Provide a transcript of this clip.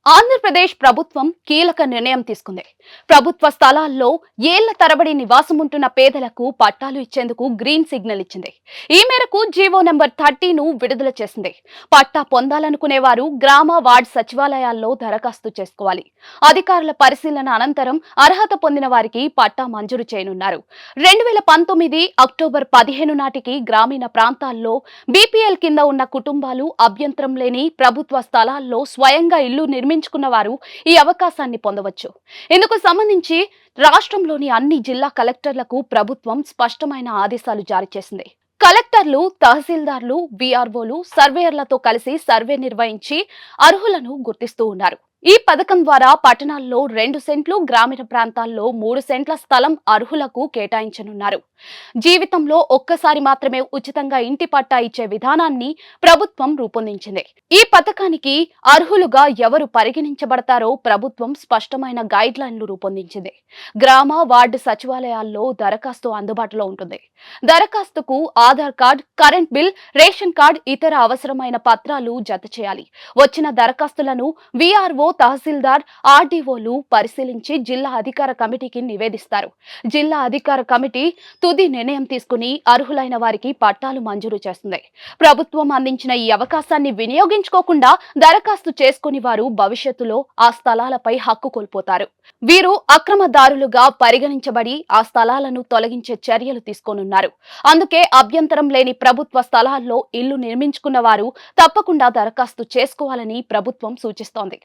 ఆంధ్రప్రదేశ్ ప్రభుత్వం కీలక నిర్ణయం తీసుకుంది. ప్రభుత్వ స్థలాల్లో ఏళ్ల తరబడి నివాసం ఉంటున్న పేదలకు పట్టాలు ఇచ్చేందుకు గ్రీన్ సిగ్నల్ ఇచ్చింది. ఈ మేరకు జీవో నెంబర్ 30ను విడుదల చేసింది. పట్టా పొందాలనుకునే వారు గ్రామ వార్డు సచివాలయాల్లో దరఖాస్తు చేసుకోవాలి. అధికారుల పరిశీలన అనంతరం అర్హత పొందిన వారికి పట్టా మంజూరు చేయనున్నారు. 2019 అక్టోబర్ 15 నాటికి గ్రామీణ ప్రాంతాల్లో బీపీఎల్ కింద ఉన్న కుటుంబాలు అభ్యంతరం లేని ప్రభుత్వ స్థలాల్లో స్వయంగా ఇల్లు నిర్మించుకున్న వారు ఈ అవకాశాన్ని పొందవచ్చు. ఇందుకు సంబంధించి రాష్ట్రంలోని అన్ని జిల్లా కలెక్టర్లకు ప్రభుత్వం స్పష్టమైన ఆదేశాలు జారీ చేసింది. కలెక్టర్లు, తహసీల్దార్లు, వీఆర్ఓలు, సర్వేయర్లతో కలిసి సర్వే నిర్వహించి అర్హులను గుర్తిస్తూ ఉన్నారు. ఈ పథకం ద్వారా పట్టణాల్లో 2 సెంట్లు, గ్రామీణ ప్రాంతాల్లో 3 సెంట్ల స్థలం అర్హులకు కేటాయించనున్నారు. జీవితంలో ఒక్కసారి మాత్రమే ఉచితంగా ఇంటి పట్టా ఇచ్చే విధానాన్ని ప్రభుత్వం రూపొందించింది. ఈ పథకానికి అర్హులుగా ఎవరు పరిగణించబడతారో ప్రభుత్వం స్పష్టమైన గైడ్ లైన్లు రూపొందించింది. గ్రామ వార్డు సచివాలయాల్లో దరఖాస్తు అందుబాటులో ఉంటుంది. దరఖాస్తుకు Aadhaar card, current bill, ration card, ఇతర అవసరమైన పత్రాలు జత చేయాలి. వచ్చిన దరఖాస్తులను వీఆర్ఓ, తహసీల్దార్, ఆర్డీఓలు పరిశీలించి జిల్లా అధికార కమిటీకి నివేదిస్తారు. జిల్లా అధికార కమిటీ తుది నిర్ణయం తీసుకుని అర్హులైన వారికి పట్టాలు మంజూరు చేస్తుంది. ప్రభుత్వం అందించిన ఈ అవకాశాన్ని వినియోగించుకోకుండా దరఖాస్తు చేసుకుని వారు భవిష్యత్తులో ఆ స్థలాలపై హక్కు కోల్పోతారు. వీరు అక్రమదారులుగా పరిగణించబడి ఆ స్థలాలను తొలగించే చర్యలు తీసుకోనున్నారు. అందుకే అభ్యంతరం లేని ప్రభుత్వ స్థలాల్లో ఇల్లు నిర్మించుకున్న వారు తప్పకుండా దరఖాస్తు చేసుకోవాలని ప్రభుత్వం సూచిస్తోంది.